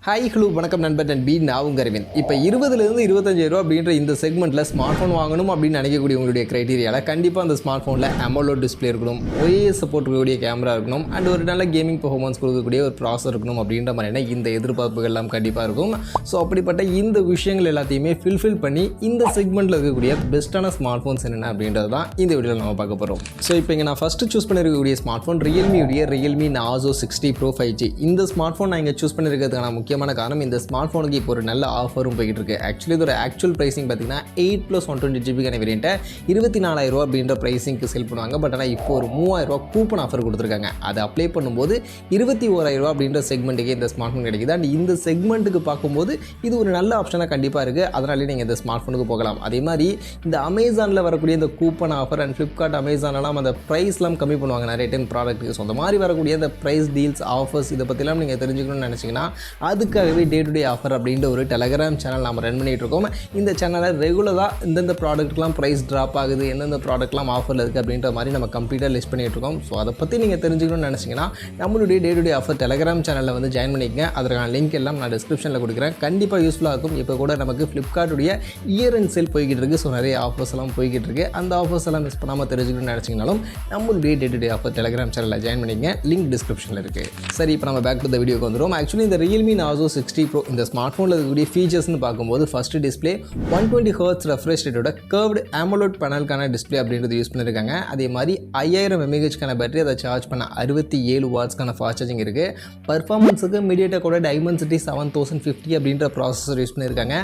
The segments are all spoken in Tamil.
ஹாய் ஹலோ வணக்கம் நண்பர் நண்பி நான் உங்கள் அரவிந்த். இப்போ 20,000 25,000 அப்படின்ற இந்த செக்மெண்ட்டில் ஸ்மார்ட் ஃபோன் வாங்கணும் அப்படின்னு நினைக்கக்கூடிய உங்களுடைய க்ரைட்டீரியாவில் கண்டிப்பாக அந்த ஸ்மார்ட் ஃபோனில் AMOLED டிஸ்பிளே இருக்கணும், OIS சப்போர்ட் இருக்கக்கூடிய கேமரா இருக்கணும், அண்ட் ஒரு நல்ல கேமிங் பெர்ஃபார்மன்ஸ் கொடுக்கக்கூடிய ஒரு ப்ராசஸர் இருக்கணும் அப்படின்ற மாதிரியான இந்த எதிர்பார்ப்புகள் எல்லாம் கண்டிப்பாக இருக்கும். ஸோ அப்படிப்பட்ட இந்த விஷயங்கள் எல்லாத்தையுமே ஃபில்ஃபில் பண்ணி இந்த செக்மெண்ட்டில் இருக்கக்கூடிய பெஸ்ட்டான ஸ்மார்ட் ஃபோன்ஸ் என்னென்ன அப்படின்றது தான் இந்த வீடியோவில் நம்ம பார்க்க போகிறோம். ஸோ இப்போ இங்கே நான் ஃபஸ்ட்டு சூஸ் பண்ணியிருக்கக்கூடிய smart phone Realme Narzo 60 Pro 5G. இந்த ஸ்மார்ட் ஃபோன் நான் இங்கே சூஸ் பண்ணியிருக்கிறதுக்கான முக்கியமான காரணம் இந்த ஸ்மார்ட் ஃபோனுக்கு இப்போ ஒரு நல்ல ஆஃபரும் போய்கிட்டு இருக்கு. ஆக்சுவலி இதோட ஆக்சுவல் ப்ரைஸிங் பார்த்தீங்கன்னா 8+120GB வேரியண்ட்டை 24,000 அப்படின்ற ப்ரைஸிங்க்கு செல் பண்ணுவாங்க. பட் ஆனால் இப்போ ஒரு 3,000 கூப்பன் ஆஃபர் கொடுத்துருக்காங்க. அதை அப்ளை பண்ணும்போது 21,000 அப்படின்ற செக்மெண்ட்டுக்கு இந்த ஸ்மார்ட் ஃபோன் கிடைக்குது. அண்ட் இந்த செக்மெண்ட்டுக்கு பார்க்கும்போது இது ஒரு நல்ல ஆப்ஷனாக கண்டிப்பாக இருக்குது. அதனாலே நீங்கள் இந்த ஸ்மார்ட் ஃபோனுக்கு போகலாம். அதே மாதிரி இந்த அமேசானில் வரக்கூடிய இந்த கூப்பன் ஆஃபர் அண்ட் ஃப்ளிப்கார்ட் அமேசானெல்லாம் அந்த ப்ரைஸ்லாம் கம்மி பண்ணுவாங்க நிறைய டைம் ப்ராடக்ட்டுக்கு. ஸோ அந்த மாதிரி வரக்கூடிய இந்த ப்ரைஸ் டீல்ஸ் ஆஃபர்ஸ் இதை பற்றிலாம் நீங்கள் தெரிஞ்சுக்கணும்னு நினச்சிங்கன்னா அதுக்காகவே டே டு டே ஆஃபர் அப்படின்ற ஒரு டெலகிராம் சேனல் நம்ம ரன் பண்ணிகிட்டு இருக்கோம். இந்த சேனலில் ரெகுலராக இந்தந்த ப்ராடக்ட்லாம் ப்ரைஸ் ட்ராப் ஆகுது, எந்தெந்த ப்ராடக்ட்லாம் ஆஃபரில் இருக்குது அப்படின்ற மாதிரி நம்ம கம்ப்ளீட்டாக லிஸ்ட் பண்ணிகிட்டு இருக்கோம். ஸோ அதை பற்றி நீங்கள் தெரிஞ்சுக்கணும்னு நினச்சிங்கன்னா நம்மளுடைய day to day offer Telegram சேனலில் வந்து ஜாயின் பண்ணிக்கங்க. அதற்கான லிங்க் எல்லாம் நான் டிஸ்கிரிப்ஷனில் கொடுக்குறேன். கண்டிப்பாக யூஸ்ஃபுல்லாக இருக்கும். இப்போ கூட நமக்கு ஃப்ளிப்கார்ட்டுடைய இயர் அண்ட் சேல் போய்கிட்டு இருக்குது. ஸோ நிறைய ஆஃபர்ஸ் எல்லாம் போய்கிட்டு இருக்குது. அந்த ஆஃபர்ஸ் எல்லாம் மிஸ் பண்ணாமல் தெரிஞ்சுக்கணும்னு நினச்சிங்கனாலும் நம்மளுடைய day to day offer Telegram சேனலில் ஜாயின் பண்ணிக்கங்க. லிங்க் டிஸ்கிரிப்ஷனில் இருக்குது. சரி, இப்போ நம்ம பேக் டு த வீடியோக்கு வந்துடும். ஆக்சுவலி இந்த ரியல்மி Narzo 60 Pro இந்த ஸ்மார்ட் ஃபோனில் இருக்கக்கூடிய ஃபீச்சர்ஸ்னு பார்க்கும்போது ஃபஸ்ட்டு டிஸ்பிளே 120Hz ரெஃப்ரெஷ் ரேட்டோட கர்வ்டு AMOLED பேனலுக்கான டிஸ்பிளே அப்படின்றது யூஸ் பண்ணியிருக்காங்க. அதே மாதிரி 5000 mAh பேட்டரி, அதை சார்ஜ் பண்ண 67 வாட்ஸ்க்கான ஃபாஸ்ட் சார்ஜிங் இருக்குது. பர்ஃபார்மன்ஸுக்கு மீடியாடெக்கோட Dimensity 7050 அப்படின்ற ப்ராசஸர் யூஸ் பண்ணியிருக்காங்க.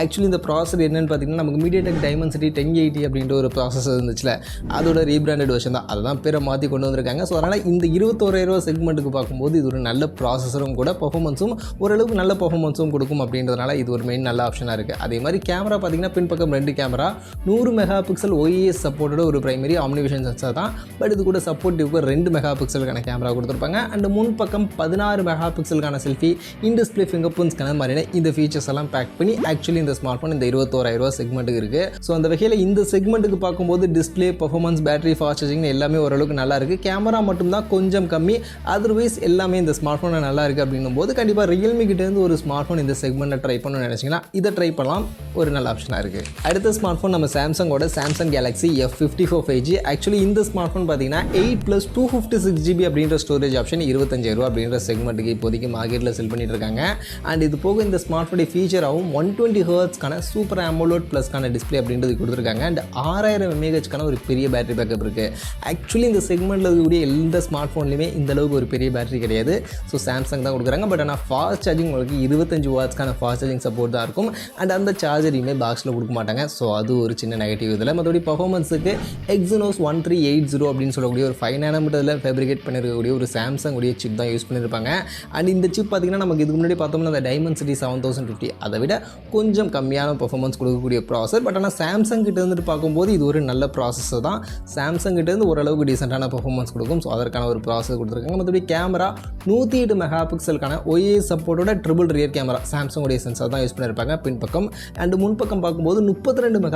ஆக்சுவலி இந்த ப்ராசஸர் என்னென்னு பார்த்தீங்கன்னா நமக்கு மீடியாடெக் Dimensity 1080 அப்படின்ற ஒரு ப்ராசஸர் இருந்துச்சுல, அதோட ரீபிராண்டட் வெர்ஷன் தான். அதுதான் பேரை மாற்றி கொண்டு வந்திருக்காங்க. ஸோ அதனால் இந்த 21,000 செக்மெண்ட்டுக்கு பார்க்கும்போது இது ஒரு நல்ல ப்ராசஸரும் கூட, பர்ஃபார்மன்ஸும் ஓரளவுக்கு நல்ல பர்ஃபார்மன்ஸும் கொடுக்கும் அப்படின்றதுனால இது ஒரு மெயின் நல்ல ஆப்ஷனாக இருக்குது. அதே மாதிரி கேமரா பார்த்தீங்கன்னா பின்பக்கம் 2 கேமரா, 100 MP OIS சப்போர்ட்டோட ஒரு பிரைமரி ஆம்னிவிஷன் சென்சார் தான். பட் இது கூட சப்போர்ட்டிவ்க்கு 2 MP கேமரா கொடுத்துருப்பாங்க. அண்ட் முன்பக்கம் 16 MP செல்ஃபி, இன்டிஸ்பிளே ஃபிங்கர்பிரிண்ட்ஸ்க்கான மாதிரியான இந்த ஃபீச்சர்ஸ் எல்லாம் பேக் பண்ணி ஆக்சுவலி இந்த ஸ்மார்ட் ஃபோன் இந்த 21,000 செக்மெண்ட்டுக்கு இருக்குது. ஸோ அந்த வகையில் இந்த செக்மெண்ட்டுக்கு பார்க்கும்போது display, performance, battery, fast charging எல்லாமே ஓரளவுக்கு நல்லா இருக்குது. கேமரா மட்டும்தான் கொஞ்சம் கம்மி, அதர்வைஸ் எல்லாமே இந்த ஸ்மார்ட் ஃபோனில் நல்லா இருக்குது அப்படின்னும் போது கண்டிப்பாக ரியல்மி கிட்டேருந்து ஒரு ஸ்மார்ட் ஃபோன் இந்த செக்மெண்ட்டை ட்ரை பண்ணணும்னு நினச்சிங்கன்னா இதை ட்ரை பண்ணலாம். ஒரு நல்ல ஆப்ஷனாக இருக்குது. அடுத்த ஸ்மார்ட் ஃபோன் நம்ம சாம்சங்கோட Samsung Galaxy M54 5G. Actually இந்த ஸ்மார்ட் ஃபோன் பார்த்தீங்கன்னா 8+256GB அப்படின்ற ஸ்டோரேஜ் ஆப்ஷன் 25,000 அப்படின்ற செக்மெண்ட்டுக்கு இப்போதைக்கு மார்க்கெட்டில் செல் பண்ணிட்டு இருக்காங்க. அண்ட் இது போக இந்த ஸ்மார்ட் ஃபோனுடைய ஃபீச்சராகவும் 120Hzக்கான சூப்பர் AMOLED ப்ளஸ்க்கான டிஸ்பிளே அப்படின்றது கொடுத்துருக்காங்க. அண்ட் 6000 mAhக்கான ஒரு பெரிய பேட்டரி பேக்கப் இருக்குது. ஆக்சுவலி இந்த செக்மெண்ட்டில் இருக்கக்கூடிய எந்த ஸ்மார்ட் ஃபோன்லையுமே இந்த அளவுக்கு ஒரு பெரிய பேட்டரி கிடையாது. ஸோ சாம்சங் தான் கொடுக்குறாங்க. பட் ஆனால் ஃபாஸ்ட் சார்ஜிங் உங்களுக்கு 25 வாட்ஸ்க்கான ஃபாஸ்ட் சார்ஜிங் சப்போர்ட் தான் இருக்கும். அண்ட் அந்த சார்ஜரையுமே பாக்ஸில் கொடுக்க மாட்டாங்க. ஸோ அது ஒரு சின்ன நெகட்டிவ் இதில். மற்றபடி பர்ஃபார்மன்ஸுக்கு Exynos 1380 அப்படின்னு சொல்லக்கூடிய ஒரு 5 nm ஃபேப்ரிகேட் பண்ணியிருக்கக்கூடிய ஒரு சாம்சங் உடைய சிப் தான் யூஸ் பண்ணியிருப்பாங்க. அண்ட் இந்த சிப் பார்த்திங்கன்னா நமக்கு இதுக்கு முன்னாடி பார்த்தோம்னா அந்த Dimensity 7050 அதை விட கொஞ்சம் கம்மியான பர்ஃபார்மன்ஸ் கொடுக்கக்கூடிய ப்ராசஸர். பட் ஆனால் சாம்சங் கிட்ட இருந்துட்டு பார்க்கும்போது இது ஒரு நல்ல ப்ராசஸர் தான். சாம்சங் கிட்டேருந்து ஓரளவுக்கு டீசெண்டான பர்ஃபார்மன்ஸ் கொடுக்கும். ஸோ அதற்கான ஒரு ப்ராசஸர் கொடுத்துருக்காங்க. மற்றபடி கேமரா 108 MP OIS சப்போர்ட்டோட ட்ரிபிள் ரியர் கேமரா சாம்சங் உடைய சென்சார் தான் யூஸ் பண்ணியிருப்பாங்க பின்பக்கம். அண்ட் முன்பக்கம் பார்க்கும்போது 32 MP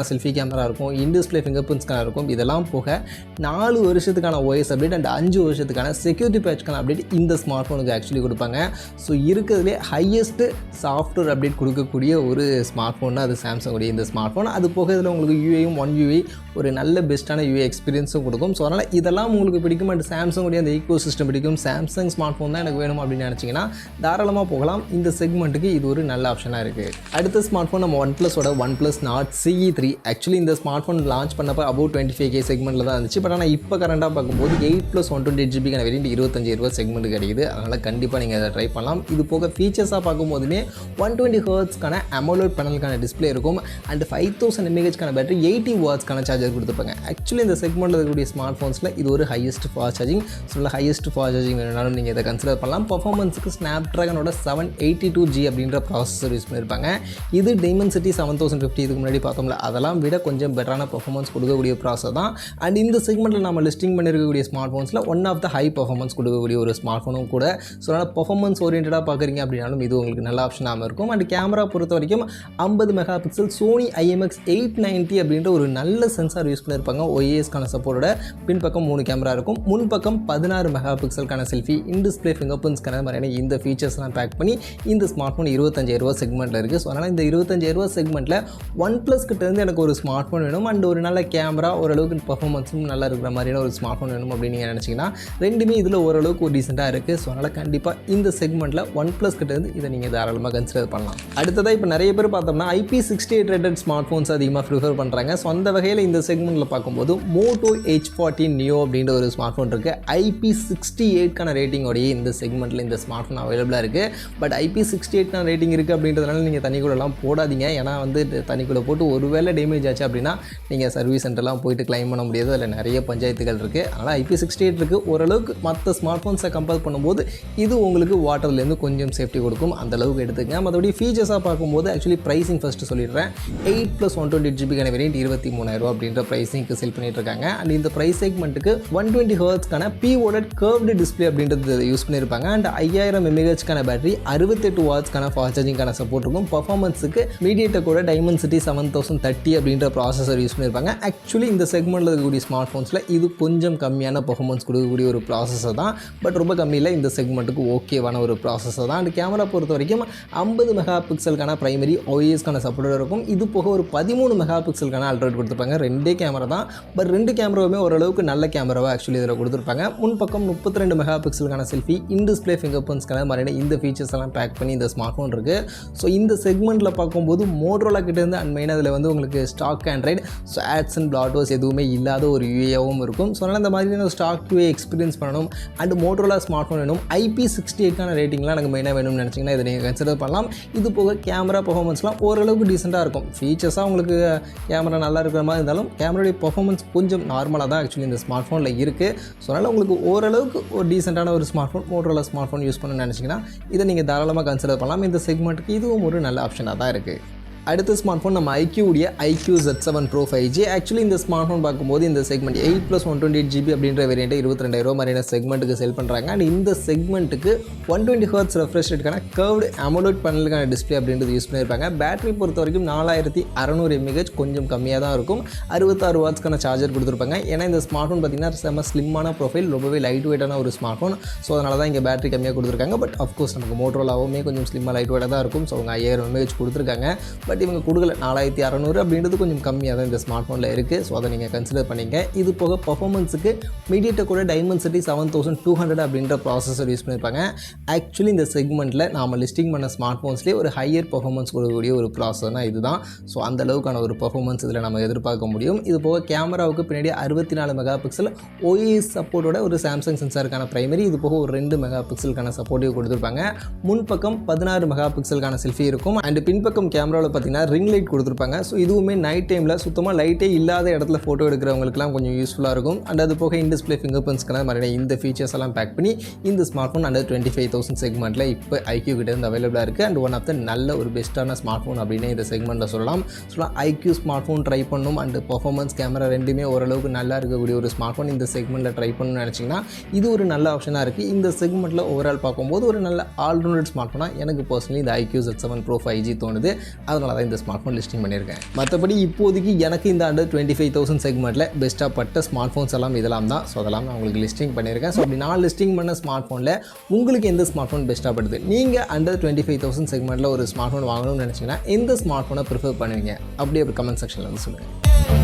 செல்ஃபி கேமரா இருக்கும், இன்டிஸ்பிளே ஃபிங்கர்பிரிண்ட்ஸ்க்கான இருக்கும். இதெல்லாம் போக 4 வருஷத்துக்கான OIS அப்டேட் அண்ட் 5 வருஷத்துக்கான செக்யூரிட்டி பேட்ச்க்கான அப்டேட் இந்த ஸ்மார்ட் ஃபோனுக்கு ஆக்சுவலி கொடுப்பாங்க. ஸோ இருக்கிறதுலே ஹையஸ்ட் சாஃப்ட்வேர் அப்டேட் கொடுக்கக்கூடிய ஒரு ஸ்மார்ட் ஃபோன்னா அது சாம்சங் உடைய இந்த ஸ்மார்ட் ஃபோன். அது போக இதில் உங்களுக்கு யூஐயும் 1UI ஒரு நல்ல பெஸ்ட்டான யூஐ எக்ஸ்பீரியன்ஸும் கொடுக்கும். ஸோ அதனால் இதெல்லாம் உங்களுக்கு பிடிக்கும். அண்ட் சாம்சங் உடைய அந்த ஈக்கோ சிஸ்டம் பிடிக்கும், சாம்சங் ஸ்மார்ட் ஃபோன் தான் எனக்கு வேணும் அப்படின்னு நினச்சிங்கன்னா தாராளமாக போகலாம். இந்த செக்மெண்ட்டுக்கு இது ஒரு நல்ல ஆப்ஷனாக இருக்குது. அடுத்த ஸ்மார்ட் ஃபோன் நம்ம OnePlusோட OnePlus Nord CE3. ஆக்சுவலி இந்த ஸ்மார்ட் ஃபோன் லான்ச் பண்ணப்போ அபவுட் 25K செக்மெண்ட்டில் தான் இருந்துச்சு. பட் ஆனால் இப்போ கரண்டாக பார்க்கும்போது 8+128GB வேரியண்ட் 25,000 செக்மெண்ட் கிடைக்குது. அதனால் கண்டிப்பாக நீங்கள் அதை ட்ரை பண்ணலாம். இது போக ஃபீச்சர்ஸாக பார்க்கும்போதுமே 120Hzக்கான AMOLED பேனலுக்கான டிஸ்பிளே இருக்கும். அண்ட் 5000 mAhக்கான பேட்டரி, 80 வாட்ஸ்க்கான சார்ஜர் கொடுத்துருப்பாங்க. ஆக்சுவலி இந்த செக்மெண்ட்டில் இருக்கக்கூடிய ஸ்மார்ட் ஃபோன்ஸில் இது ஒரு highest fast charging. So highest fast charging வேணுனாலும் நீங்கள் இதை கன்சிடர் பண்ணலாம். பர்ஃபார்மன்ஸுக்கு Snapdragonோட 782G அப்படின்ற ப்ராசஸர் யூஸ் பண்ணியிருப்பாங்க. இது Dimensity 7050 இதுக்கு முன்னாடி பார்த்தோம்ல, அதெல்லாம் விட கொஞ்சம் பெட்டரான பர்ஃபார்மன்ஸ் கொடுக்கக்கூடிய ப்ராசஸர் தான். அண்ட் இந்த செக்மெண்ட்டில் நம்ம லிஸ்டிங் பண்ணியிருக்கக்கூடிய ஸ்மார்ட் ஃபோன்ஸில் one of the high performance கொடுக்கக்கூடிய ஒரு ஸ்மார்ட் ஃபோனும் கூட. ஸோ அதனால் பர்ஃபார்மன்ஸ் ஓரியன்டாக பார்க்குறீங்க அப்படின்னாலும் இது உங்களுக்கு நல்ல ஆப்ஷனாக இருக்கும். அண்ட் கேமரா பொறுத்த வரைக்கும் 50 MP Sony IMX890 அப்படின்ற ஒரு நல்ல சென்சார் யூஸ் பண்ணியிருப்பாங்க. OISக்கான சப்போர்ட்டோட பின்பக்கம் 3 கேமரா இருக்கும். முன்பக்கம் 16 MP செல்ஃபி, இன்டிஸ்பிளே ஃபிங்கர்பிரிண்ட்ஸ்க்கான மாதிரியான இந்த ஃபீச்சர்ஸ் ஃபீச்சர்ஸ்லாம் பேக் பண்ணி இந்த ஸ்மார்ட் ஃபோன் 25,000 செக்மெண்ட்டில் இருக்குது. ஸோ அதனால் இந்த 25,000 செக்மெண்ட்டில் OnePlus கிட்டேருந்து எனக்கு ஒரு ஸ்மார்ட் ஃபோன் வேணும் அண்ட் ஒரு நல்ல கேமரா ஓரளவுக்கு பர்ஃபார்மன்ஸும் நல்லா இருக்கிற மாதிரியான ஒரு ஸ்மார்ட் ஃபோன் வேணும் அப்படின்னு நீங்கள் நினச்சிங்கன்னா ரெண்டுமே இதில் ஓரளவுக்கு ஒரு டீசெண்டாக இருக்குது. ஸோ அதனால் கண்டிப்பாக இந்த செக்மெண்ட்டில் OnePlus கிட்டேருந்து இதை நீங்கள் தாராளமாக கன்சிடர் பண்ணலாம். அடுத்ததாக இப்போ நிறைய பேர் பார்த்தோம்னா IP68 ரேட்டட் ஸ்மார்ட் ஃபோன்ஸ் அதிகமாக ப்ரிஃபர் பண்ணுறாங்க. ஸோ அந்த வகையில் இந்த செக்மெண்ட்டில் பார்க்கும்போது Moto H14 Neo அப்படின்ற ஒரு ஸ்மார்ட் ஃபோன் இருக்குது. IP68க்கான ரேட்டிங்கோடைய இந்த செக்மெண்ட்டில் இந்த ஸ்மார்ட் ஃபோன் அவைலபிளாக இருக்குது. பட் IP68க்கான ரேட்டிங் இருக்குது அப்படின்றதுனால நீங்கள் தண்ணிக்குள்ளெல்லாம் போடாதீங்க. ஏன்னா வந்து தண்ணிக்குள்ளே போட்டு ஒரு வேளை டேமேஜ் ஆச்சு அப்படின்னா நீங்கள் சர்வீஸ் சென்டர்லாம் போயிட்டு கிளைம் பண்ண முடியாது. அதில் நிறைய பஞ்சாயத்துகள் இருக்குது. அதனால் IP68 இருக்குது. ஓரளவுக்கு மற்ற ஸ்மார்ட் ஃபோன்ஸை கம்பேர் பண்ணும்போது இது உங்களுக்கு வாட்டர்லேருந்து கொஞ்சம் சேஃப்டி கொடுக்கும். அந்தளவுக்கு எடுத்துக்கங்க. மற்றபடி ஃபீச்சர்ஸாக பார்க்கும்போது ஆக்சுவலி ப்ரைஸிங் ஃபஸ்ட்டு சொல்லிடுறேன். 8+128GB வேரியன்ட் 23,000 அப்படின்ற ப்ரைஸிங்க்கு செல் பண்ணிட்டு இருக்காங்க. அண்ட் இந்த ப்ரைஸ் செக்மெண்ட்டுக்கு 120 ஹெர்ட்ஸ்க்கான POLED கர்வ்டு டிஸ்பிளே அப்படின்றது யூஸ் பண்ணியிருப்பாங்க. அண்ட் 5000 mAhக்கான பேட்டரி 68 வாட்ஸ்க்கான ஃபாஸ்ட் சார்ஜிங்கான சப்போர்ட் இருக்கும். பர்ஃபார்மன்ஸுக்கு மீடியேட்டெக்கோட Dimensity 7030 அப்படின்ற ப்ராசஸர் யூஸ் பண்ணியிருப்பாங்க. ஆக்சுவலி இந்த செக்மெண்ட்டில் இருக்கக்கூடிய ஸ்மார்ட் ஃபோன்ஸில் இது கொஞ்சம் கம்மியான பர்ஃபார்மன்ஸ் கொடுக்கக்கூடிய ஒரு ப்ராசஸர் தான். பட் ரொம்ப கம்மியில் இந்த செக்மெண்ட்டுக்கு ஓகேவான ஒரு ப்ராசஸர் தான். அண்ட் கேமரா பொறுத்த வரைக்கும் 50 மெகா பிக்சலுக்கான பிரைமரி OISக்கான சப்போர்ட் இருக்கும். இது போக ஒரு 13 மெகா பிக்சலுக்கான அல்ட்ராய்ட் கொடுத்துருப்பாங்க. ரெண்டே கேமரா தான். பட் ரெண்டு கேமராவுமே ஓரளவுக்கு நல்ல கேமராவாக ஆக்சுவலி இதில் கொடுத்துருப்பாங்க. முன்பக்கம் 32 மெகா பிக்சலுக்கான செல்ஃபி indisplay fingerprintsக்கான மாதிரியான இந்த ஃபீச்சர்ஸ் எல்லாம் பேக் பண்ணி இந்த ஸ்மார்ட் ஃபோன் இருக்குது. ஸோ இந்த செக்மெண்ட்டில் பார்க்கும்போது Motorola கிட்டேருந்து அண்ட் மெயினாக அதில் வந்து உங்களுக்கு stock Android so ads and bloatwares எதுவுமே இல்லாத ஒரு UIயாகவும் இருக்கும். ஸோ அதனால் இந்த மாதிரியான ஸ்டாக் UI எக்ஸ்பீரியன்ஸ் பண்ணணும் அண்ட் Motorola ஸ்மார்ட் ஃபோன் வேணும். IP68க்கான ரேட்டிங்லாம் எனக்கு மெயினாக வேணும்னு நினச்சிங்கன்னா இதை நீங்கள் கன்சிடர் பண்ணலாம். இது போக கேமரா பர்ஃபார்மன்ஸ்லாம் ஓரளவுக்கு டீசெண்டாக இருக்கும். ஃபீச்சர்ஸாக உங்களுக்கு கேமரா நல்லா இருக்கிற மாதிரி இருந்தாலும் கேமராவுடைய பர்ஃபார்மன்ஸ் கொஞ்சம் நார்மலாக தான் ஆக்சுவலி இந்த ஸ்மார்ட் ஃபோனில் இருக்குது. ஸோ அதனால் உங்களுக்கு ஓரளவுக்கு ஒரு டீசெண்டான ஒரு smart phone Motorola smart phone use பண்ணணும்னு நினச்சிங்கன்னா இதை நீங்கள் தாராளமாக கன்சிடர் பண்ணலாம். இந்த செக்மெண்ட்டுக்கு இதுவும் ஒரு நல்ல ஆப்ஷனாக தான் இருக்குது. அடுத்த ஸ்மார்ட் ஃபோன் நம்ம iQoo Z7 Pro 5G. Actually இந்த ஸ்மார்ட் ஃபோன் பார்க்கும்போது இந்த செக்மெண்ட் 8+128GB அப்படின்ற வேரியன்ட் 22,000 மாதிரியான செக்மெண்ட்டுக்கு செல் பண்ணுறாங்க. அண்ட் இந்த செக்மெண்ட்டுக்கு 120 Hz ரெஃப்ரெஷ் ரேட்டுக்கான கர்வ்டு AMOLED பேனலுக்கான டிஸ்பிளே அப்படின்றது யூஸ் பண்ணியிருப்பாங்க. பேட்டரி பொறுத்த வரைக்கும் 4600 mAh கொஞ்சம் கம்மியாக தான் இருக்கும். 66 வாட்ஸ்க்கான சார்ஜர் கொடுத்துருப்பாங்க. ஏன்னா இந்த ஸ்மார்ட் ஃபோன் பார்த்திங்கன்னா செம்ம ஸ்லிம்மான ப்ரொஃபைல், ரொம்பவே லைட் வெயிட்டான ஒரு ஸ்மார்ட் ஃபோன். ஸோ அதனால தான் இங்கே பேட்டரி கம்மியாக கொடுத்துருக்காங்க. பட் அஃப்கோர்ஸ் நமக்கு Motorolaவுமே கொஞ்சம் ஸ்லிம்மாக லைட் வெயிட்டாக தான் இருக்கும். ஸோ அவங்க 5000 mAh கொடுத்துருக்காங்க. பட் இவங்க கொடுக்கல 4600 அப்படின்றது கொஞ்சம் கம்மியாக தான் இந்த ஸ்மார்ட் ஃபோனில் இருக்குது. ஸோ அதை நீங்கள் கன்சிடர் பண்ணிங்க. இது போக பர்ஃபார்மன்ஸுக்கு மீடியேட்டெக்கோட Dimensity 7200 அப்படின்ற ப்ராசஸர் யூஸ் பண்ணியிருப்பாங்க. ஆக்சுவலி இந்த செக்மெண்ட்டில் நாம் லிஸ்டிங் பண்ண ஸ்மார்ட் ஃபோன்ஸ்லேயே ஒரு ஹையர் பர்ஃபார்மன்ஸ் கொடுக்கக்கூடிய ஒரு ப்ராசஸர்னா இதுதான். ஸோ அந்த அளவுக்கான ஒரு பர்ஃபார்மன்ஸ் இதில் நம்ம எதிர்பார்க்க முடியும். இது போக கேமராவுக்கு பின்னாடி 64 மெகா பிக்சல் OIS சப்போர்ட்டோட ஒரு சாம்சங் சென்சாருக்கான பிரைமரி, இது போக ஒரு 2 மெகா பிக்சலுக்கான சப்போர்ட்டிவ் கொடுத்துருப்பாங்க. முன்பக்கம் 16 மெகா பிக்சலுக்கான செல்ஃபி இருக்கும். அண்ட் பின்பக்கம் கேமராவில் பார்த்தீங்கன்னா ரிங் லைட் கொடுத்துருப்பாங்க. ஸோ இதுவுமே நைட் டைமில் சுத்தமாக லைட்டே இல்லாத இடத்துல ஃபோட்டோ எடுக்கிறவங்களுக்குலாம் கொஞ்சம் யூஸ்ஃபுல்லாக இருக்கும். அண்ட் அது போக indisplay fingerprintsக்கான மாதிரியான இந்த ஃபீச்சர்ஸ் எல்லாம் பேக் பண்ணி இந்த ஸ்மார்ட் ஃபோன் அண்டர் 25,000 செக்மெண்ட்டில் இப்போ iQoo கிட்ட இருந்து அவைலபிளாக இருக்குது. அண்ட் ஒன் ஆஃப் த நல்ல ஒரு பெஸ்ட்டான ஸ்மார்ட் ஃபோன் அப்படின்னு இந்த செக்மெண்ட்டில் சொல்லலாம். iQoo ஸ்மார்ட் ஃபோன் ட்ரை பண்ணணும் அண்ட் பர்ஃபார்மன்ஸ் கேமரா ரெண்டுமே ஓரளவுக்கு நல்லா இருக்கக்கூடிய ஒரு ஸ்மார்ட் ஃபோன் இந்த செக்மெண்ட்டில் ட்ரை பண்ணணும்னு நினச்சிங்கன்னா இது ஒரு நல்ல ஆப்ஷனாக இருக்குது. இந்த செக்மெண்ட்டில் ஓவரால் பார்க்கும்போது ஒரு நல்ல ஆல்ரவுண்டட் ஸ்மார்ட் ஃபோனாக எனக்கு பர்சனலி இந்த iQoo Z7 Pro 5G தோணுது. அதனால தான் இந்த ஸ்மார்ட் ஃபோன் லிஸ்டிங் பண்ணியிருக்கேன். மற்றபடி இப்போதைக்கு எனக்கு இந்த அண்டர் 25,000 செக்மெண்ட்டில் பெஸ்ட்டாக பட்ட ஸ்மார்ட் ஃபோன்ஸ் எல்லாம் இதெல்லாம் தான். ஸோ அதெல்லாம் நான் உங்களுக்கு லிஸ்டிங் பண்ணியிருக்கேன். ஸோ அப்படி நான் லிஸ்டிங் பண்ண ஸ்மார்ட் ஃபோனில் உங்களுக்கு எந்த ஸ்மார்ட் ஃபோன் பெஸ்ட்டாக படுது, நீங்கள் அண்டர் 25,000 செக்மெண்ட்டில் ஒரு ஸ்மார்ட் ஃபோன் வாங்கணும்னு நினச்சிங்கன்னா எந்த ஸ்மார்ட் ஃபோனை ப்ரிஃபர் பண்ணுவீங்க அப்படியே கமெண்ட் செக்ஷனில் வந்து சொல்லுங்கள்.